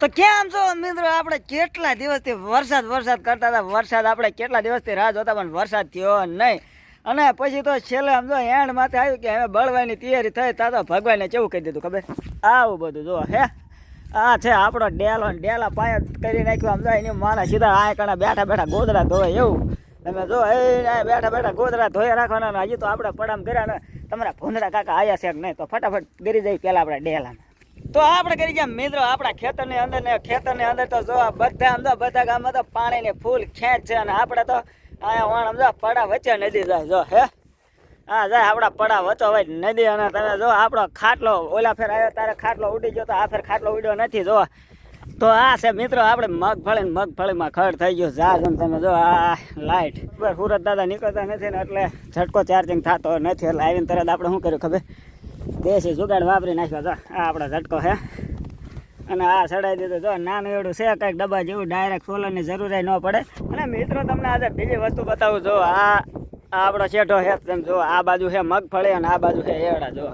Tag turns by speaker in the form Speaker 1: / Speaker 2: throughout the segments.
Speaker 1: તો કેમ છો મિત્રો? આપણે કેટલા દિવસથી વરસાદ કરતા હતા. વરસાદ આપણે કેટલા દિવસથી રાહ જોતા પણ વરસાદ થયો નહીં. અને પછી તો છેલ્લે આમ જો એન્ડ માથે આવ્યું કે હવે બળવાની તૈયારી થઈ તા તો ભગવાને કેવું કહી દીધું ખબર? આવું બધું જો હે આ છે આપણો ડેલો. ડેલા પાયા કરી નાખ્યો. આમ જાય એની માના સીધા આ કણા બેઠા ગોદડા ધોવે એવું. તમે જો એ બેઠા ગોદડા ધોઈ રાખવાના. હજી તો આપણે પડામ કર્યા ને તમારા ભૂંદડા કાકા આયા છે કે નહીં? તો ફટાફટ ગરી જાય પેલા આપણા ડેલામાં. તો આપણે કરી ગયા મિત્રો આપણા ખેતરની અંદર તો જો બધા ગામમાં તો પાણીની ફૂલ ખેંચ છે. અને આપણે તો અહીંયા વાણ સમજો પડા વચ્ચે નદી જાય જો હે હા જાય આપણા પડા વચ્ચો હોય નદી. અને તમે જો આપણો ખાટલો ઓલા ફેર આવ્યો તારે ખાટલો ઉડી ગયો તો આ ફેર ખાટલો ઉડ્યો નથી જો. તો આ છે મિત્રો આપણે મગફળીમાં ખડ થઈ ગયું જા. તમે જો આ લાઈટ સુરત દાદા નીકળતા નથી ને એટલે ઝટકો ચાર્જિંગ થતો નથી. એટલે આવીને તરત આપણે શું કર્યું ખબર? દેશી જુગાડ વાપરી નાખ્યો જો આ આપણો ઝટકો હે. અને આ ચડાવી દીધું જો નાનું એવડું છે કંઈક ડબ્બા જેવું. ડાયરેક્ટ સોલરની જરૂર ન પડે. અને મિત્રો તમને આજે બીજી વસ્તુ બતાવું જો આ આપણો શેઠો હે. તેમ જો આ બાજુ છે મગફળી અને આ બાજુ છે એરડા જો.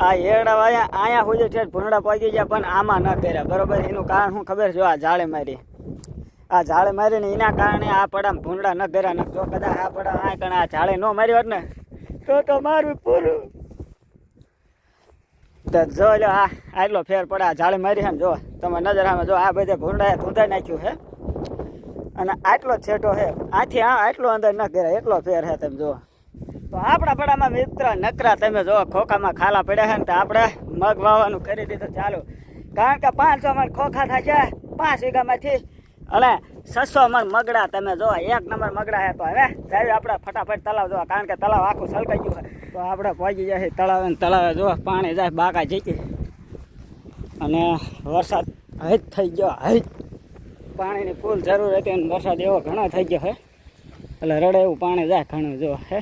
Speaker 1: આ એરડા અહીંયા સુધી ઠેઠ ભૂંડા પહોંચી ગયા પણ આમાં ન કર્યા બરોબર. એનું કારણ શું ખબર? જો આ જાળી મારીને એના કારણે આ પડા ભૂંડા ન કર્યા ન. જો કદાચ આ પડા આ કણે આ જાળી ન મારી હોત ને તો મારું પૂરું. તો જો લો આ આટલો ફેર પડે આ જાળી મારી છે ને જો તમે નજર આમાં જો આ બધે ભૂંડા ધૂંધાઈ નાખ્યું છે. અને આટલો છેટો છે આથી આટલો અંદર ન કર્યા એટલો ફેર છે તમે જો. તો આપણા પડામાં મિત્ર નકરા તમે જો ખોખામાં ખાલા પડ્યા છે ને તો આપણે મગ વાવવાનું કરી દીધું ચાલુ. કારણ કે 500 મણ ખોખા થશે 5 વીઘામાંથી. અને 600 મણ મગડા તમે જો 1 નંબર મગડા છે. તો હવે જાય આપણે ફટાફટ તળાવ જોવા કારણ કે તળાવ આખું છલકાઈ ગયું છે. તો આપણે પહોંચી જાય તળાવે જો પાણી જાય બાકા જીતી. અને વરસાદ હજ થઈ ગયો હજ પાણીની ફૂલ જરૂર હતી અને વરસાદ એવો ઘણો થઈ ગયો છે. એટલે રડે એવું પાણી જાય ઘણું જો હે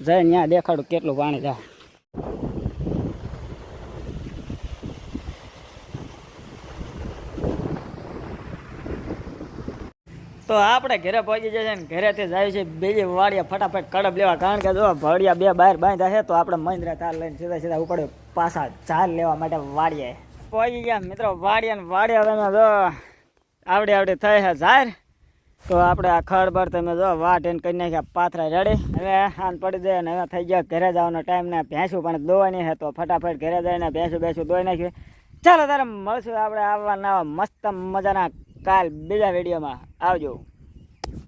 Speaker 1: જાય ત્યાં દેખાડું કેટલું પાણી જાય. તો આપણે ઘરે પહોંચી જશે ને ઘરેથી જાય છે બીજી વાડિયા ફટાફટ કડબ લેવા. કારણ કે જો ભડિયા બે બહાર બાંધ્યા છે તો આપણે મહિન્દ્રા તાર લઈને સીધા ઉપડે પાછા ચાલ લેવા માટે વાડિયા પહોંચી ગયા મિત્રો. વાડિયા તમે જો આવડી થઈ છે ઝાર. તો આપણે આ ખડ તમે જો વાટ એને કરી નાખ્યા પાથરા રેડી. હવે હાન પડી જાય ને હવે થઈ ગયો ઘરે જવાનો ટાઈમ ને ભેંસું પણ દોવાની છે. તો ફટાફટ ઘરે જઈને ભેંસું દોઈ નાખ્યું. ચાલો તારે મળશું આપણે આવવાના મસ્ત મજાના કાલ બીજા વિડીયોમાં. આવજો.